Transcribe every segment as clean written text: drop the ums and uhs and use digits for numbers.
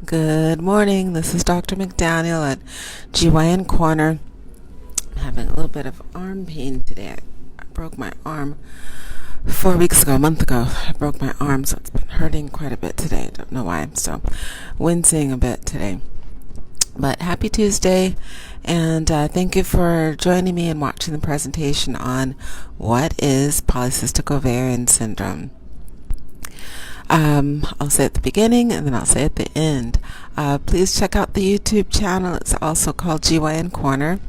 Good morning. This is Dr. McDaniel at GYN Corner. I'm having a little bit of arm pain today. I broke my arm 4 weeks ago, a month ago. I broke my arm, so it's been hurting quite a bit today. I don't know why. I'm still wincing a bit today. But happy Tuesday, and thank you for joining me and watching the presentation on what is polycystic ovarian syndrome. I'll say at the beginning and then I'll say at the end. Please check out the YouTube channel. It's also called GYN Corner.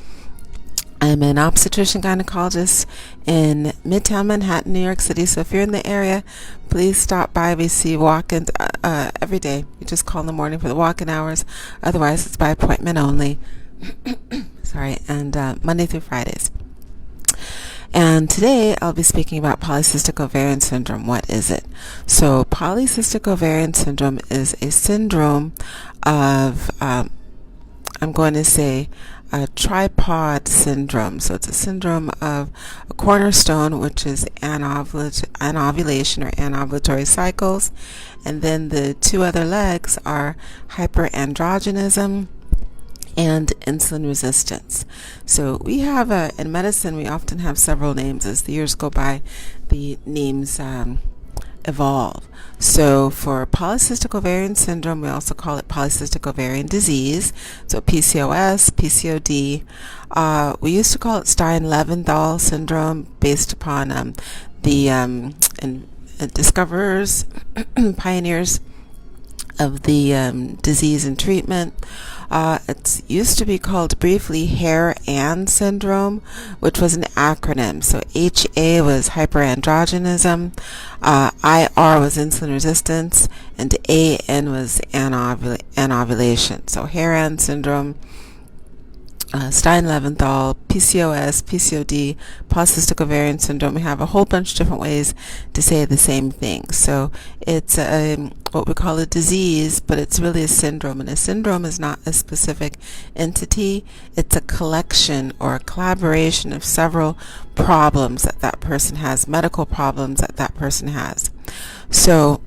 I'm an obstetrician gynecologist in Midtown Manhattan, New York City. So if you're in the area, please stop by. We see walk-ins every day. You just call in the morning for the walk-in hours. Otherwise, it's by appointment only. Sorry, and Monday through Fridays. And today I'll be speaking about polycystic ovarian syndrome. What is it? So polycystic ovarian syndrome is a syndrome of, I'm going to say, a tripod syndrome. So it's a syndrome of a cornerstone, which is anovulation or anovulatory cycles. And then the two other legs are hyperandrogenism and insulin resistance. So we have in medicine, we often have several names. As the years go by, the names evolve. So for polycystic ovarian syndrome, we also call it polycystic ovarian disease. So PCOS, PCOD. We used to call it stein-leventhal syndrome based upon the discoverers, pioneers of the disease and treatment. It used to be called briefly Hair-Ann syndrome, which was an acronym. So HA was hyperandrogenism, IR was insulin resistance, and AN was anovulation. So Hair-Ann syndrome, Stein-Leventhal, PCOS, PCOD, polycystic ovarian syndrome. We have a whole bunch of different ways to say the same thing. So it's what we call a disease, but it's really a syndrome. And a syndrome is not a specific entity. It's a collection or a collaboration of several problems that that person has, medical problems that that person has. So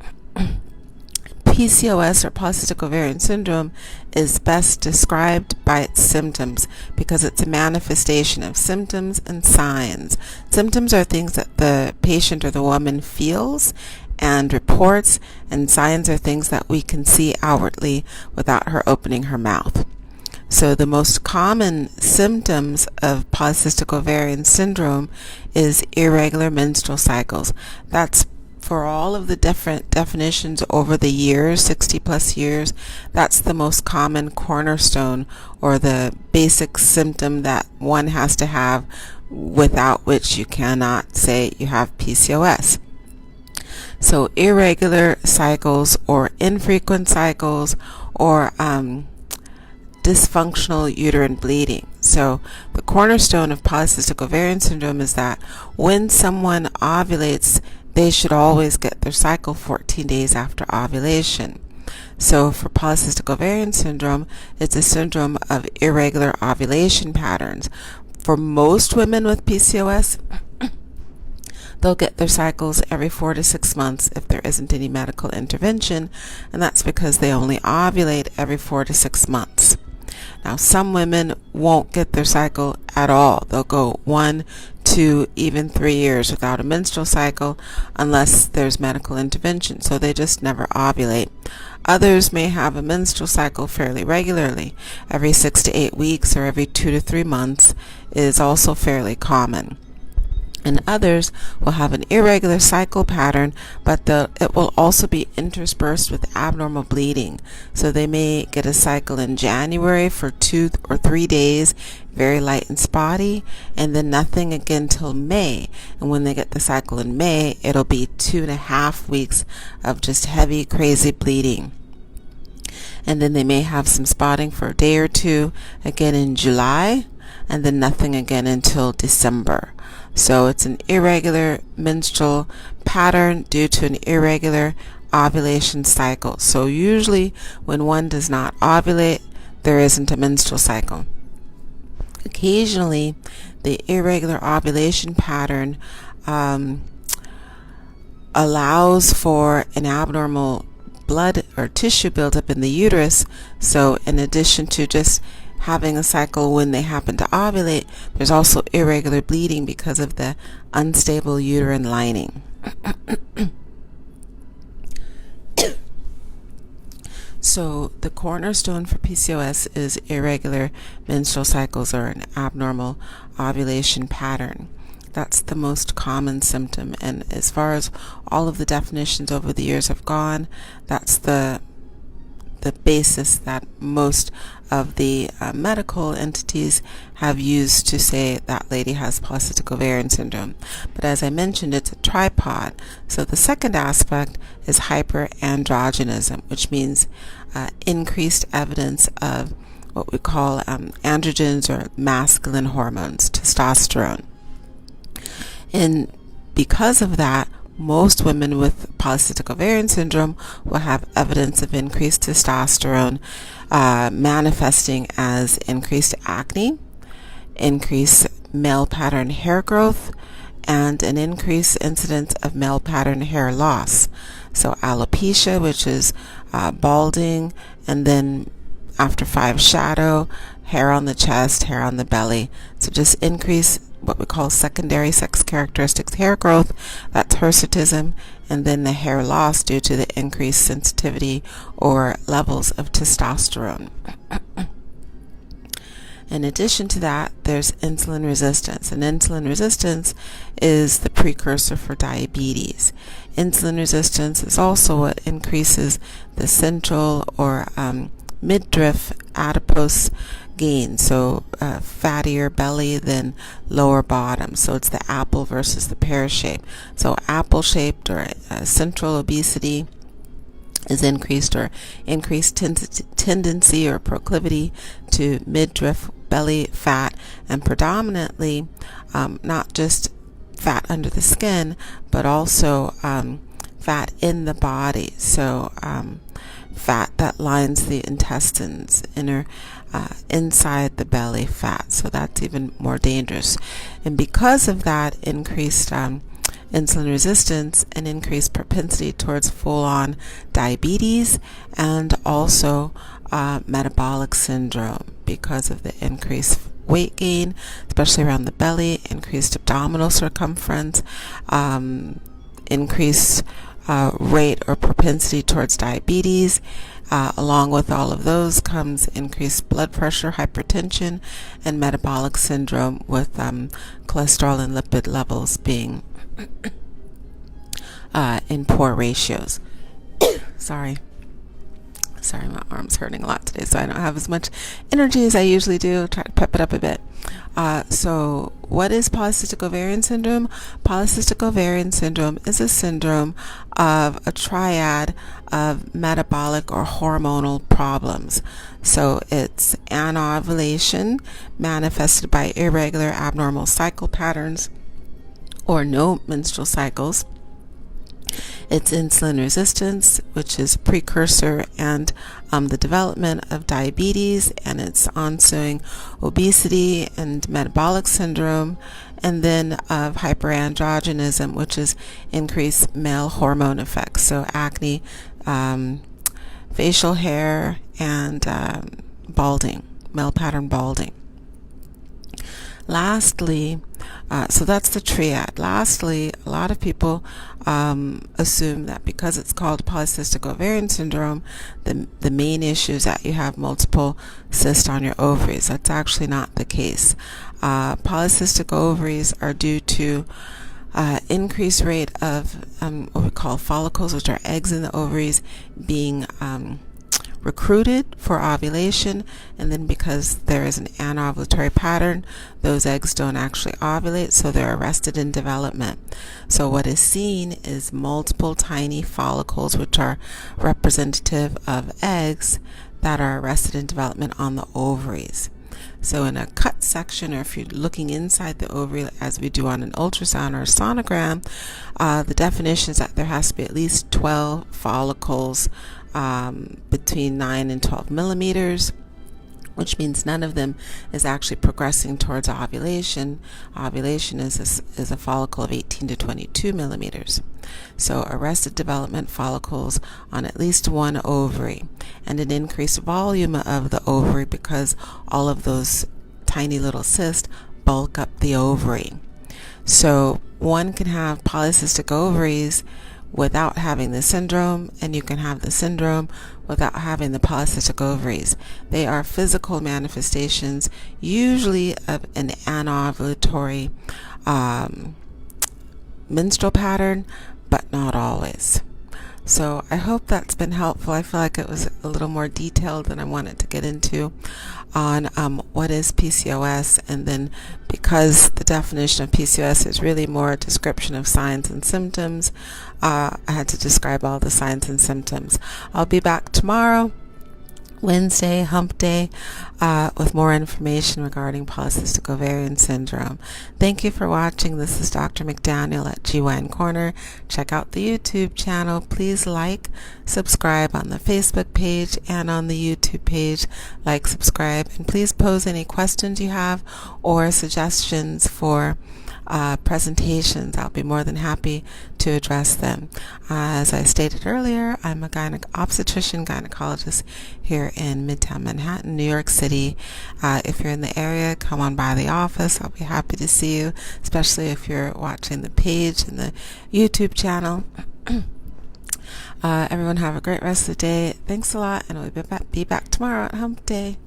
PCOS or polycystic ovarian syndrome is best described by its symptoms because it's a manifestation of symptoms and signs. Symptoms are things that the patient or the woman feels and reports, and signs are things that we can see outwardly without her opening her mouth. So the most common symptoms of polycystic ovarian syndrome is irregular menstrual cycles. That's for all of the different definitions over the years, 60 plus years, that's the most common cornerstone or the basic symptom that one has to have, without which you cannot say you have PCOS. So irregular cycles or infrequent cycles or dysfunctional uterine bleeding. So the cornerstone of polycystic ovarian syndrome is that when someone ovulates, they should always get their cycle 14 days after ovulation. So for polycystic ovarian syndrome, it's a syndrome of irregular ovulation patterns. For most women with PCOS, they'll get their cycles every 4 to 6 months if there isn't any medical intervention, and that's because they only ovulate every 4 to 6 months. Now, some women won't get their cycle at all. They'll go 1, 2, even 3 years without a menstrual cycle unless there's medical intervention, so they just never ovulate. Others may have a menstrual cycle fairly regularly. Every 6 to 8 weeks or every 2 to 3 months is also fairly common. And others will have an irregular cycle pattern, but it will also be interspersed with abnormal bleeding. So they may get a cycle in January for 2 or 3 days, very light and spotty, and then nothing again till May. And when they get the cycle in May, it'll be 2.5 weeks of just heavy, crazy bleeding. And then they may have some spotting for a day or two again in July, and then nothing again until December. So it's an irregular menstrual pattern due to an irregular ovulation cycle. So usually when one does not ovulate, there isn't a menstrual cycle. Occasionally, the irregular ovulation pattern allows for an abnormal blood or tissue buildup in the uterus. So in addition to just having a cycle when they happen to ovulate, there's also irregular bleeding because of the unstable uterine lining. So the cornerstone for PCOS is irregular menstrual cycles or an abnormal ovulation pattern. That's the most common symptom, and as far as all of the definitions over the years have gone, that's the basis that most of the medical entities have used to say that lady has polycystic ovarian syndrome. But as I mentioned, it's a tripod. So the second aspect is hyperandrogenism, which means increased evidence of what we call androgens or masculine hormones, testosterone. And because of that, most women with polycystic ovarian syndrome will have evidence of increased testosterone manifesting as increased acne, increased male pattern hair growth, and an increased incidence of male pattern hair loss. So alopecia, which is balding, and then after 5 shadow, hair on the chest, hair on the belly. So just increase what we call secondary sex characteristics hair growth, that's hirsutism, and then the hair loss due to the increased sensitivity or levels of testosterone. In addition to that, there's insulin resistance, and insulin resistance is the precursor for diabetes. Insulin resistance is also what increases the central or midriff adipose gain, so fattier belly than lower bottom. So it's the apple versus the pear shape. So apple shaped or central obesity is increased or increased tendency or proclivity to midriff belly fat, and predominantly not just fat under the skin, but also fat in the body. So fat that lines the intestines, inside the belly fat. So that's even more dangerous. And because of that increased insulin resistance and increased propensity towards full-on diabetes, and also metabolic syndrome because of the increased weight gain, especially around the belly, increased abdominal circumference, increased rate or propensity towards diabetes. Along with all of those comes increased blood pressure, hypertension, and metabolic syndrome with cholesterol and lipid levels being in poor ratios. Sorry, my arm's hurting a lot today, so I don't have as much energy as I usually do. Try to pep it up a bit. So what is polycystic ovarian syndrome? Polycystic ovarian syndrome is a syndrome of a triad of metabolic or hormonal problems. So it's anovulation manifested by irregular abnormal cycle patterns or no menstrual cycles. It's insulin resistance, which is precursor and the development of diabetes, and its ensuing obesity and metabolic syndrome, and then of hyperandrogenism, which is increased male hormone effects, so acne, facial hair, and balding, male pattern balding. Lastly, so that's the triad. Lastly, a lot of people assume that because it's called polycystic ovarian syndrome, the main issue is that you have multiple cysts on your ovaries. That's actually not the case. Polycystic ovaries are due to increased rate of what we call follicles, which are eggs in the ovaries, being recruited for ovulation, and then because there is an anovulatory pattern, those eggs don't actually ovulate, so they're arrested in development. So what is seen is multiple tiny follicles, which are representative of eggs that are arrested in development on the ovaries. So in a cut section, or if you're looking inside the ovary as we do on an ultrasound or a sonogram, the definition is that there has to be at least 12 follicles between 9 and 12 millimeters, which means none of them is actually progressing towards ovulation. Ovulation is a follicle of 18 to 22 millimeters. So arrested development follicles on at least one ovary, and an increased volume of the ovary because all of those tiny little cysts bulk up the ovary. So one can have polycystic ovaries without having the syndrome, and you can have the syndrome without having the polycystic ovaries. They are physical manifestations, usually of an anovulatory menstrual pattern, but not always. So I hope that's been helpful. I feel like it was a little more detailed than I wanted to get into on what is PCOS, and then because the definition of PCOS is really more a description of signs and symptoms, I had to describe all the signs and symptoms. I'll be back tomorrow, Wednesday, hump day, with more information regarding polycystic ovarian syndrome. Thank you for watching. This is Dr. McDaniel at GYN Corner. Check out the YouTube channel. Please like, subscribe on the Facebook page and on the YouTube page. Like, subscribe, and please pose any questions you have or suggestions for presentations. I'll be more than happy to address them. As I stated earlier, I'm a obstetrician gynecologist here in Midtown Manhattan, New York City. If you're in the area, come on by the office. I'll be happy to see you, especially if you're watching the page and the YouTube channel. Everyone have a great rest of the day. Thanks a lot, and we'll be back tomorrow at hump day.